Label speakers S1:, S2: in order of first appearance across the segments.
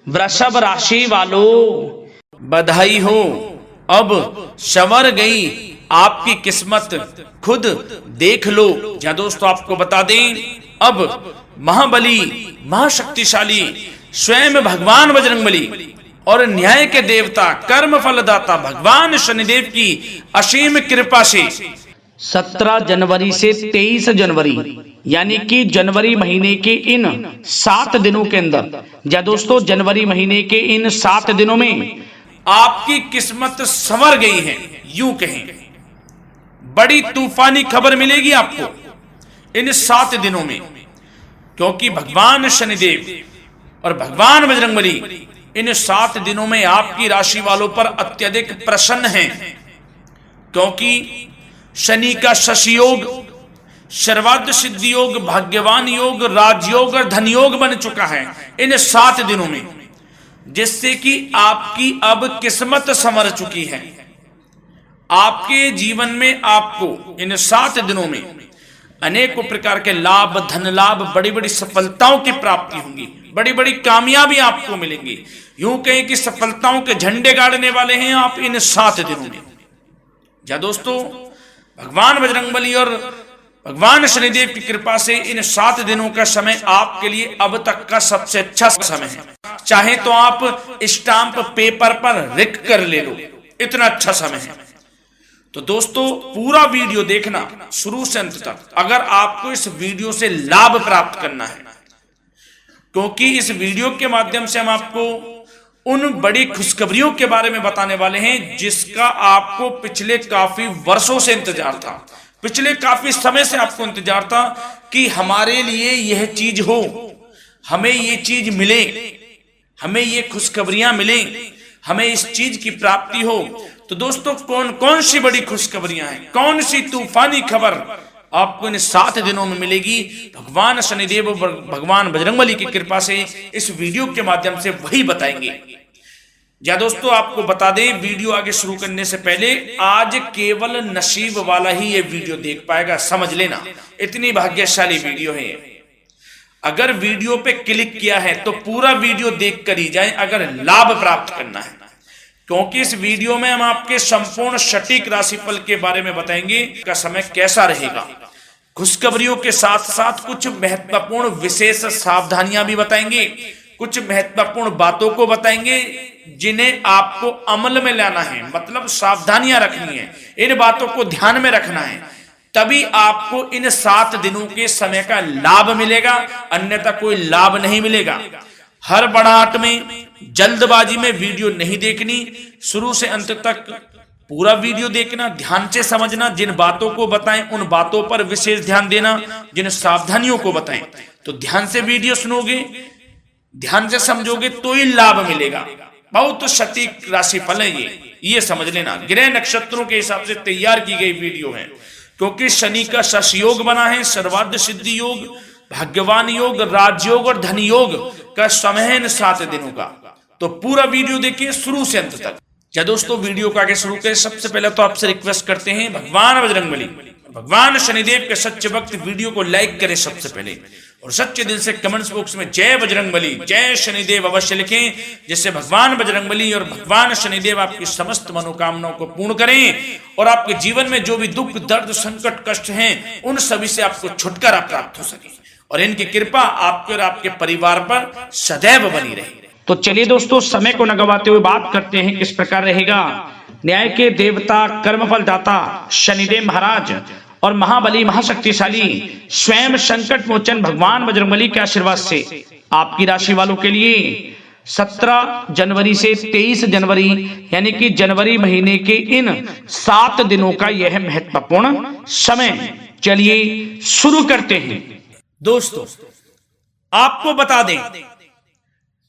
S1: वृषभ राशि वालों, बधाई हो, अब संवर गई आपकी किस्मत, खुद देख लो। या दोस्तों आपको बता दें, अब महाबली महाशक्तिशाली स्वयं भगवान बजरंगबली और न्याय के देवता कर्म फलदाता भगवान शनिदेव की असीम कृपा से 17 जनवरी से 23 जनवरी यानी कि जनवरी महीने के इन 7 दिनों के अंदर, या दोस्तों जनवरी महीने के इन 7 दिनों में आपकी किस्मत संवर गई है। यूं कहें, बड़ी तूफानी खबर मिलेगी आपको इन 7 दिनों में, क्योंकि भगवान शनिदेव और भगवान बजरंगबली इन 7 दिनों में आपकी राशि वालों पर अत्यधिक प्रसन्न हैं, क्योंकि शनि का शशि योग, सर्वार्थ सिद्धि योग, भाग्यवान योग, राजयोग और धन योग बन चुका है इन 7 दिनों में, जिससे कि आपकी अब किस्मत संवर चुकी है। आपके जीवन में आपको इन 7 दिनों में अनेकों प्रकार के लाभ, धन लाभ, बड़ी बड़ी सफलताओं की प्राप्ति होंगी, बड़ी बड़ी कामयाबी आपको मिलेंगी। यूं कहें कि सफलताओं के झंडे गाड़ने वाले हैं आप इन 7 दिनों में। या दोस्तों भगवान बजरंगबली और भगवान शनिदेव की कृपा से इन 7 दिनों का समय आपके लिए अब तक का सबसे अच्छा समय है। चाहे तो आप स्टाम्प पेपर पर लिख कर ले लो, इतना अच्छा समय है। तो दोस्तों पूरा वीडियो देखना शुरू से अंत तक, अगर आपको इस वीडियो से लाभ प्राप्त करना है, क्योंकि इस वीडियो के माध्यम से हम आपको उन बड़ी खुशखबरियों के बारे में बताने वाले हैं जिसका आपको पिछले काफी वर्षों से इंतजार था, पिछले काफी समय से आपको इंतजार था कि हमारे लिए यह चीज हो, हमें ये चीज मिले, हमें ये खुशखबरियां मिले, हमें इस चीज की प्राप्ति हो। तो दोस्तों कौन कौन सी बड़ी खुशखबरियां हैं, कौन सी तूफानी खबर आपको इन 7 दिनों में मिलेगी, भगवान शनिदेव और भगवान बजरंगबली की कृपा से इस वीडियो के माध्यम से वही बताएंगे। या दोस्तों आपको बता दें, वीडियो आगे शुरू करने से पहले, आज केवल नसीब वाला ही ये वीडियो देख पाएगा, समझ लेना, इतनी भाग्यशाली वीडियो है। अगर वीडियो पे क्लिक किया है तो पूरा वीडियो देख कर ही जाए अगर लाभ प्राप्त करना है, क्योंकि इस वीडियो में हम आपके संपूर्ण सटीक राशिफल के बारे में बताएंगे का समय कैसा रहेगा। खुशखबरियों के साथ साथ कुछ महत्वपूर्ण विशेष सावधानियां भी बताएंगे, कुछ महत्वपूर्ण बातों को बताएंगे जिन्हें आपको अमल में लाना है, मतलब सावधानियां रखनी है, इन बातों को ध्यान में रखना है, तभी आपको इन 7 दिनों के समय का लाभ मिलेगा, अन्यथा कोई लाभ नहीं मिलेगा। हड़बड़ाहट में, जल्दबाजी में वीडियो नहीं देखनी, शुरू से अंत तक पूरा वीडियो देखना, ध्यान से समझना, जिन बातों को बताएं उन बातों पर विशेष ध्यान देना, जिन सावधानियों को बताएं तो ध्यान से वीडियो सुनोगे, ध्यान से समझोगे तो ही लाभ मिलेगा। बहुत सटीक राशिफल है ये समझ लेना, ग्रह नक्षत्रों के हिसाब से तैयार की गई वीडियो है, क्योंकि शनि का शशि योग बना है, सर्वार्थ सिद्धि योग, भाग्यवान योग, राजयोग और धन योग का समय है इन 7 दिनों का। तो पूरा वीडियो देखिए शुरू से अंत तक। या दोस्तों वीडियो को आगे शुरू करें, सबसे पहले तो आपसे रिक्वेस्ट करते हैं, भगवान बजरंगबली, भगवान शनिदेव के सच्चे भक्त वीडियो को लाइक करें सबसे पहले, और सच्चे दिल से कमेंट्स बॉक्स में जय बजरंगबली, जय शनिदेव अवश्य लिखें, जिससे भगवान बजरंगबली और भगवान शनिदेव आपकी समस्त मनोकामनाओं को पूर्ण करें और आपके जीवन में जो भी दुख, दर्द, संकट, कष्ट हैं उन सभी से आपको छुटकारा प्राप्त हो सके और इनकी कृपा आपके और आपके परिवार पर सदैव बनी रहे। तो चलिए दोस्तों समय को न गवाते हुए बात करते हैं किस प्रकार रहेगा न्याय के देवता, कर्मफल दाता शनिदेव महाराज और महाबली महाशक्तिशाली स्वयं संकट मोचन भगवान बजरंगबली के आशीर्वाद से आपकी राशि वालों के लिए 17 जनवरी से 23 जनवरी यानी कि जनवरी महीने के इन 7 दिनों का यह महत्वपूर्ण समय। चलिए शुरू करते हैं। दोस्तों आपको बता दें,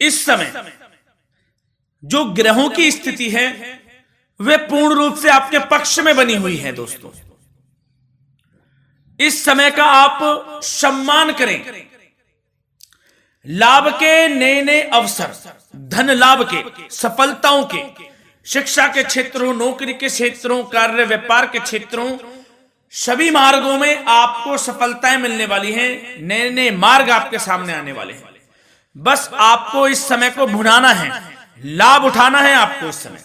S1: इस समय जो ग्रहों की स्थिति है वे पूर्ण रूप से आपके पक्ष में बनी हुई है। दोस्तों इस समय का आप सम्मान करें, लाभ के नए नए अवसर, धन लाभ के, सफलताओं के, शिक्षा के क्षेत्रों, नौकरी के क्षेत्रों, कार्य व्यापार के क्षेत्रों, सभी मार्गों में आपको सफलताएं मिलने वाली हैं, नए नए मार्ग आपके सामने आने वाले हैं। बस आपको इस समय को भुनाना है, लाभ उठाना है आपको इस समय,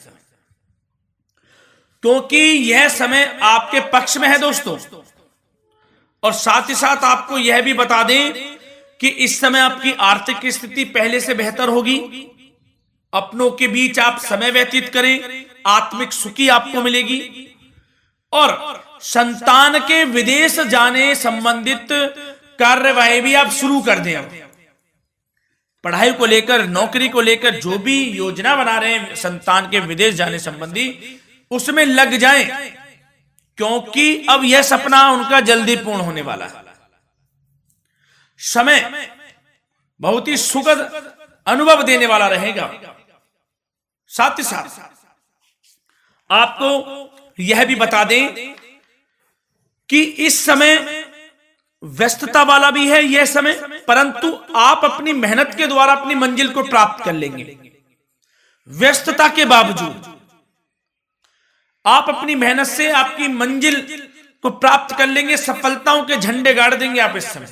S1: क्योंकि यह समय आपके पक्ष में है दोस्तों। और साथ ही साथ आपको यह भी बता दें कि इस समय आपकी आर्थिक स्थिति पहले से बेहतर होगी। अपनों के बीच आप समय व्यतीत करें, आत्मिक सुखी आपको मिलेगी। और संतान के विदेश जाने संबंधित कार्यवाही भी आप शुरू कर दें। अब पढ़ाई को लेकर, नौकरी को लेकर जो भी योजना बना रहे हैं संतान के विदेश जाने संबंधी, उसमें लग जाएं, क्योंकि अब यह सपना उनका जल्दी पूर्ण होने वाला है। समय बहुत ही सुखद अनुभव देने वाला रहेगा। साथ ही साथ आपको यह भी बता दें कि इस समय व्यस्तता वाला भी है यह समय, परंतु आप अपनी मेहनत के द्वारा अपनी मंजिल को प्राप्त कर लेंगे। व्यस्तता के बावजूद आप अपनी मेहनत से आपकी मंजिल को प्राप्त कर लेंगे। सफलताओं के झंडे गाड़ देंगे आप इस समय।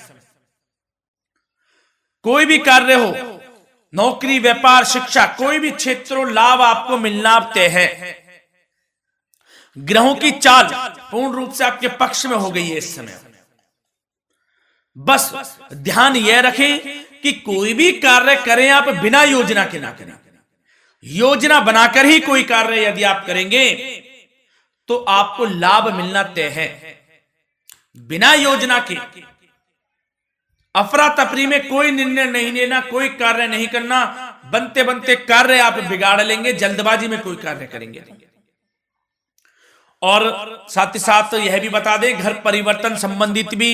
S1: कोई भी कार्य हो, नौकरी, व्यापार, शिक्षा, कोई भी क्षेत्र, लाभ आपको मिलना तय है। ग्रहों की चाल पूर्ण रूप से आपके पक्ष में हो गई है इस समय। बस ध्यान यह रखें कि कोई भी कार्य करें आप बिना योजना के ना करें। योजना बनाकर ही कोई कार्य यदि आप करेंगे तो आपको लाभ मिलना तय है। बिना योजना के अफरा तफरी में कोई निर्णय नहीं लेना, कोई कार्य नहीं करना। बनते बनते कार्य आप बिगाड़ लेंगे, जल्दबाजी में कोई कार्य करेंगे। और साथ ही साथ यह भी बता दें, घर परिवर्तन संबंधित भी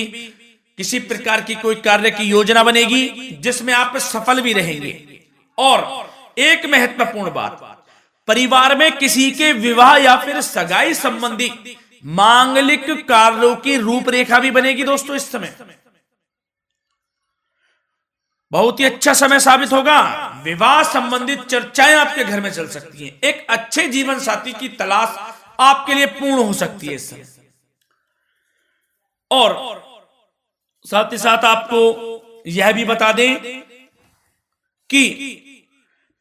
S1: किसी प्रकार की कोई कार्य की योजना बनेगी जिसमें आप सफल भी रहेंगे। और एक महत्वपूर्ण बात, परिवार में किसी के विवाह या फिर सगाई संबंधी मांगलिक कार्यों की रूपरेखा भी बनेगी दोस्तों इस समय। बहुत ही अच्छा समय साबित होगा। विवाह संबंधित चर्चाएं आपके घर में चल सकती हैं। एक अच्छे जीवन साथी की तलाश आपके लिए पूर्ण हो सकती है इस समय। और साथ ही साथ आपको यह भी बता दें कि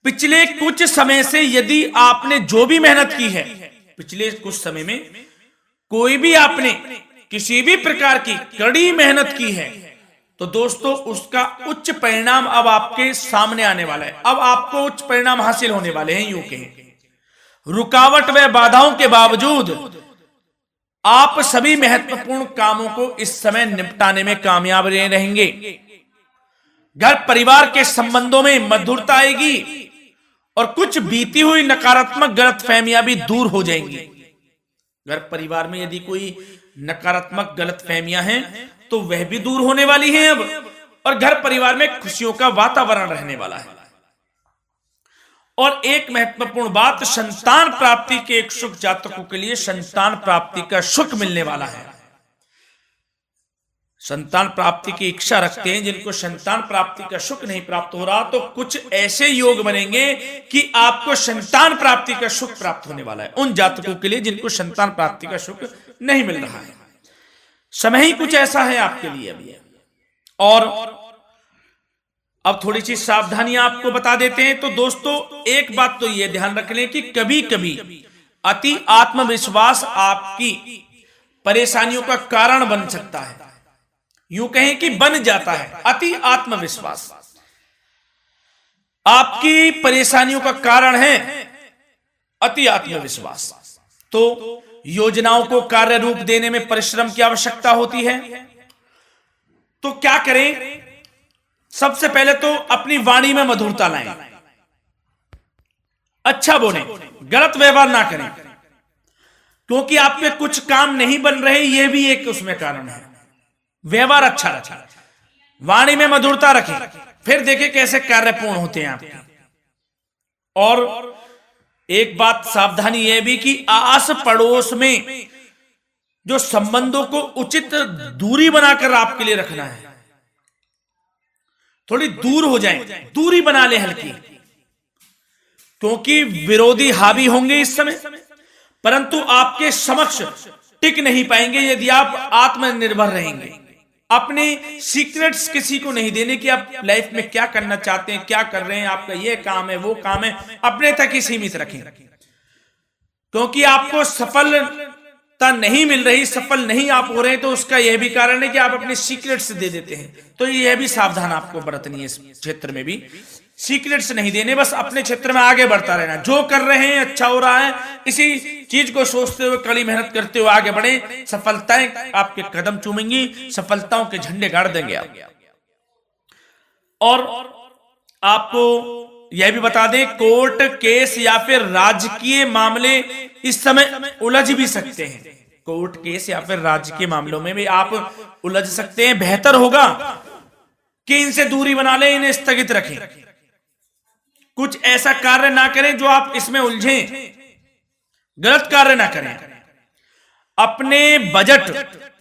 S1: पिछले कुछ समय से यदि आपने जो भी मेहनत की है, पिछले कुछ समय में कोई भी आपने किसी भी प्रकार की कड़ी मेहनत की है, तो दोस्तों उसका उच्च परिणाम अब आपके सामने आने वाला है। अब आपको उच्च परिणाम हासिल होने वाले हैं। यूं कहें, रुकावट व बाधाओं के बावजूद आप सभी महत्वपूर्ण कामों को इस समय निपटाने में कामयाब रहेंगे। घर परिवार के संबंधों में मधुरता आएगी और कुछ बीती हुई नकारात्मक गलतफहमियां भी दूर हो जाएंगी। घर परिवार में यदि कोई नकारात्मक गलतफहमियां हैं तो वह भी दूर होने वाली हैं अब, और घर परिवार में खुशियों का वातावरण रहने वाला है। और एक महत्वपूर्ण बात, संतान प्राप्ति के इच्छुक जातकों के लिए संतान प्राप्ति का सुख मिलने वाला है। संतान प्राप्ति की इच्छा रखते हैं जिनको संतान प्राप्ति का सुख नहीं प्राप्त हो रहा, तो कुछ ऐसे योग बनेंगे कि आपको संतान प्राप्ति का सुख प्राप्त होने वाला है। उन जातकों के लिए जिनको संतान प्राप्ति का सुख नहीं मिल रहा है, समय ही कुछ ऐसा है आपके लिए अभी। और अब थोड़ी सी सावधानियां आपको बता देते हैं। तो दोस्तों एक बात तो यह ध्यान रख लें कि कभी कभी अति आत्मविश्वास आपकी परेशानियों का कारण बन सकता है। यूं कहें कि बन जाता है। अति आत्मविश्वास आपकी परेशानियों का कारण है। अति आत्मविश्वास, तो योजनाओं को कार्य रूप देने में परिश्रम की आवश्यकता होती है। तो क्या करें? सबसे पहले तो अपनी वाणी में मधुरता लाएं, अच्छा बोलें, गलत व्यवहार ना करें, क्योंकि आपके कुछ काम नहीं बन रहे, यह भी एक उसमें कारण है। व्यवहार अच्छा रखें, वाणी में मधुरता रखें, फिर देखें कैसे कार्य पूर्ण होते हैं आपके। और एक बात सावधानी यह भी कि आस पड़ोस में जो संबंधों को उचित दूरी बनाकर आपके लिए रखना है। थोड़ी दूर हो जाएं, दूरी बना ले हल्की, क्योंकि विरोधी हावी होंगे इस समय, परंतु आपके समक्ष टिक नहीं पाएंगे यदि आप आत्मनिर्भर रहेंगे। अपने सीक्रेट्स किसी को नहीं देने कि आप लाइफ में क्या करना चाहते हैं, क्या कर रहे हैं, आपका ये काम है, वो काम है, अपने तक ही सीमित रखें। क्योंकि आपको सफलता नहीं मिल रही, सफल नहीं आप हो रहे, तो उसका यह भी कारण है कि आप अपने सीक्रेट्स दे देते हैं। तो यह भी सावधान आपको बरतनी है, इस क्षेत्र में भी सीक्रेट्स नहीं देने, बस अपने क्षेत्र में आगे बढ़ता रहना। जो कर रहे हैं अच्छा हो रहा है, इसी चीज को सोचते हुए कड़ी मेहनत करते हुए आगे बढ़े। सफलताएं आपके कदम चूमेंगी, सफलताओं के झंडे गाड़ देंगे आप। और आपको यह भी बता दें, कोर्ट केस या फिर राजकीय मामले इस समय उलझ भी सकते हैं। कोर्ट केस या फिर राजकीय मामलों में भी आप उलझ सकते हैं। बेहतर होगा कि इनसे दूरी बना लें, इन्हें स्थगित रखें, कुछ ऐसा कार्य ना करें जो आप इसमें उलझें, गलत कार्य ना करें। अपने बजट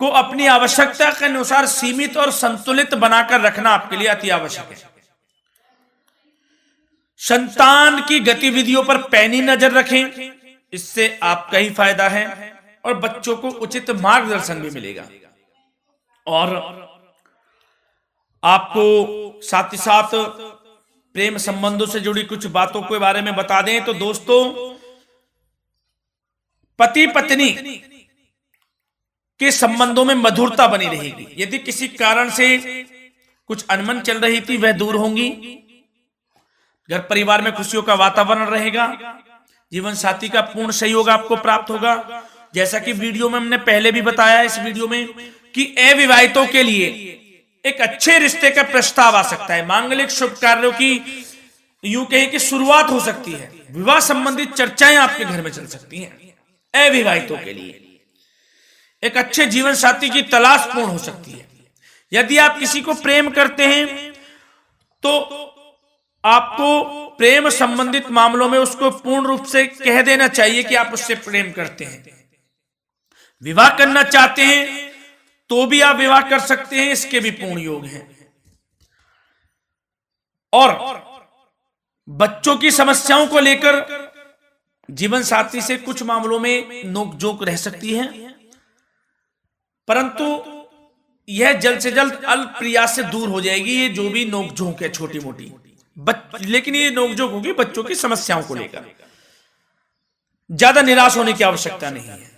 S1: को अपनी आवश्यकता के अनुसार सीमित और संतुलित बनाकर रखना आपके लिए अति आवश्यक है। संतान की गतिविधियों पर पैनी नजर रखें, इससे आपका ही फायदा है और बच्चों को उचित मार्गदर्शन भी मिलेगा। और आपको साथ ही साथ प्रेम संबंधों से जुड़ी कुछ बातों के बारे में बता दें तो दोस्तों, पति पत्नी के संबंधों में मधुरता बनी रहेगी। यदि किसी कारण से कुछ अनबन चल रही थी, वह दूर होंगी। घर परिवार में खुशियों का वातावरण रहेगा। जीवन साथी का पूर्ण सहयोग आपको प्राप्त होगा। जैसा कि वीडियो में हमने पहले भी बताया, इस वीडियो में, कि अविवाहितों के लिए एक अच्छे रिश्ते का प्रस्ताव आ सकता है। मांगलिक शुभ कार्यों की यूं कहें कि शुरुआत हो सकती है। विवाह संबंधित चर्चाएं आपके घर में चल सकती हैं। अविवाहितों के लिए एक अच्छे जीवन साथी की तलाश पूर्ण हो सकती है। यदि आप किसी को प्रेम करते हैं तो आपको प्रेम संबंधित मामलों में उसको पूर्ण रूप से कह देना चाहिए कि आप उससे प्रेम करते हैं। विवाह करना चाहते हैं तो भी आप विवाह कर सकते हैं, इसके भी पूर्ण योग हैं। और बच्चों की समस्याओं को लेकर जीवन साथी से कुछ मामलों में नोकझोंक रह सकती है, परंतु यह जल्द से जल्द अल्प प्रयास से दूर हो जाएगी। ये जो भी नोकझोंक है छोटी मोटी, लेकिन ये नोकझोंक होगी बच्चों की समस्याओं को लेकर। ज्यादा निराश होने की आवश्यकता नहीं है।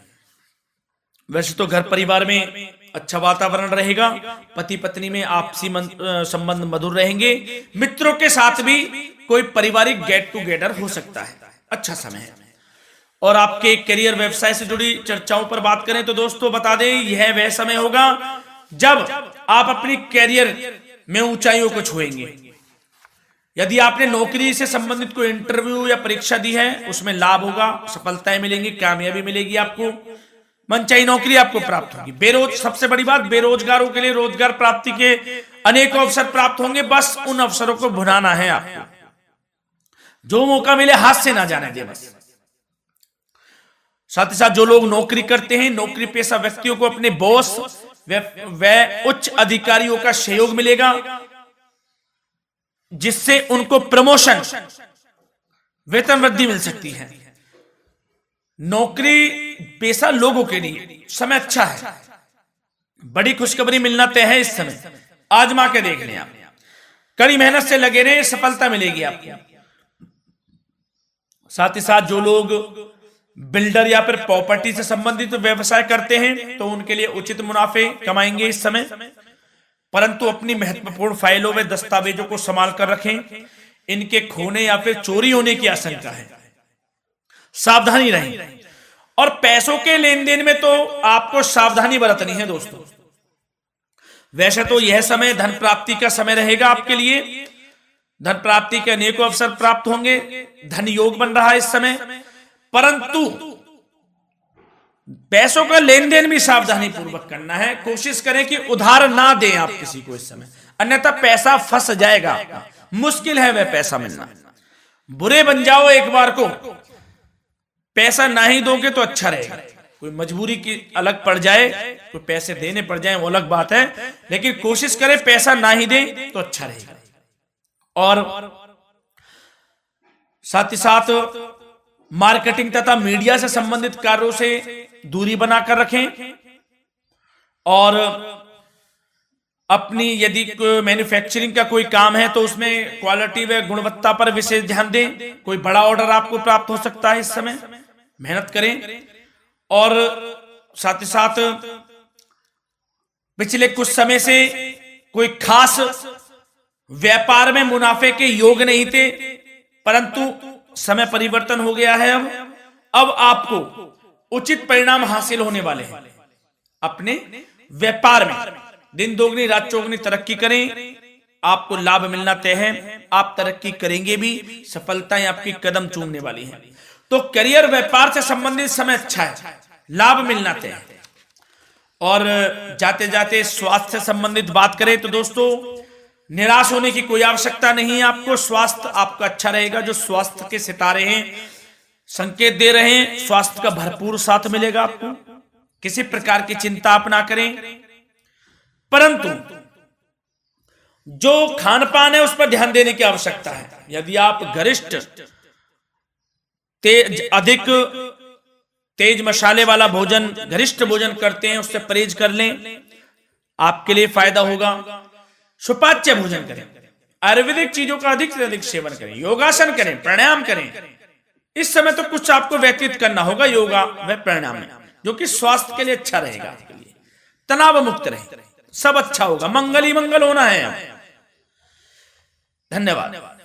S1: वैसे तो घर परिवार में अच्छा वातावरण रहेगा। पति पत्नी में आपसी संबंध मधुर रहेंगे। मित्रों के साथ भी कोई पारिवारिक गेट टुगेदर हो सकता है। अच्छा समय है। और आपके करियर व्यवसाय से जुड़ी चर्चाओं पर बात करें तो दोस्तों बता दें, यह वह समय होगा जब आप अपनी करियर में ऊंचाइयों को छुएंगे। यदि आपने नौकरी से संबंधित कोई इंटरव्यू या परीक्षा दी है, उसमें लाभ होगा, सफलताएं मिलेंगी, कामयाबी मिलेगी, आपको मनचाही नौकरी आपको प्राप्त होगी। सबसे बड़ी बात, बेरोजगारों के लिए रोजगार प्राप्ति के अनेक अवसर प्राप्त होंगे। बस उन अवसरों को भुनाना है आपको। जो मौका मिले हाथ से ना जाने दे बस। साथ ही साथ जो लोग नौकरी करते हैं, नौकरी पेशा व्यक्तियों को अपने बॉस व उच्च अधिकारियों का सहयोग मिलेगा, जिससे उनको प्रमोशन, वेतन वृद्धि मिल सकती है। नौकरी पेशा लोगों के लिए समय अच्छा है। बड़ी खुशखबरी मिलना तय है इस समय। आजमा के देख लें आप। कड़ी मेहनत से लगे रहे, सफलता मिलेगी आपको। साथ ही साथ जो लोग बिल्डर या फिर प्रॉपर्टी से संबंधित व्यवसाय करते हैं तो उनके लिए उचित मुनाफे कमाएंगे इस समय। परंतु अपनी महत्वपूर्ण फाइलों व दस्तावेजों को संभाल कर रखें। इनके खोने या फिर चोरी होने की आशंका है। सावधानी रहें। और पैसों के लेन देन में तो आपको सावधानी बरतनी है दोस्तों। वैसे तो यह समय धन प्राप्ति का समय रहेगा आपके लिए। धन प्राप्ति के अनेकों अवसर प्राप्त होंगे। धन योग बन रहा है इस समय। परंतु पैसों का लेन देन भी सावधानी पूर्वक करना है। कोशिश करें कि उधार ना दें आप किसी को इस समय, अन्यथा पैसा फंस जाएगा आपका। मुश्किल है वह पैसा मिलना। बुरे बन जाओ एक बार को, पैसा ना ही दोगे तो अच्छा रहेगा। कोई मजबूरी की अलग पड़ जाए, कोई पैसे देने पड़ जाए वो अलग बात है, लेकिन कोशिश करें पैसा ना ही दें तो अच्छा रहेगा। और साथ ही साथ मार्केटिंग तथा मीडिया से संबंधित कार्यों से दूरी बनाकर रखें। और अपनी यदि मैन्युफैक्चरिंग का कोई काम है तो उसमें क्वालिटी व गुणवत्ता पर विशेष ध्यान दें। कोई बड़ा ऑर्डर आपको प्राप्त हो सकता है इस समय, मेहनत करें। और साथ ही साथ पिछले कुछ समय से कोई खास व्यापार में मुनाफे के योग नहीं थे, परंतु समय परिवर्तन हो गया है। अब आपको उचित परिणाम हासिल होने वाले हैं। अपने व्यापार में दिन दोगुनी रात चौगुनी तरक्की करें, आपको लाभ मिलना तय है। आप तरक्की करेंगे भी, सफलताएं आपकी कदम चूमने वाली हैं। तो करियर व्यापार से संबंधित समय अच्छा है, लाभ मिलना तय है। और जाते जाते स्वास्थ्य से संबंधित बात करें तो दोस्तों, निराश होने की कोई आवश्यकता नहीं है। आपको स्वास्थ्य आपका अच्छा रहेगा। जो स्वास्थ्य के सितारे हैं संकेत दे रहे हैं, स्वास्थ्य का भरपूर साथ मिलेगा आपको। किसी प्रकार की चिंता आप ना करें, परंतु जो खान पान है उस पर ध्यान देने की आवश्यकता है। यदि आप गरिष्ठ अधिक तेज मसाले वाला भोजन, गरिष्ठ भोजन करते हैं, उससे परहेज कर लें, आपके लिए फायदा होगा। सुपाच्य भोजन करें, आयुर्वेदिक चीजों का अधिक से अधिक सेवन करें, योगासन करें, प्राणायाम करें। इस समय तो कुछ आपको व्यतीत करना होगा योगा व प्राणायाम में, जो कि स्वास्थ्य के लिए अच्छा रहेगा। आपके लिए तनाव मुक्त रहे, सब अच्छा होगा। मंगल ही मंगल होना है। धन्यवाद।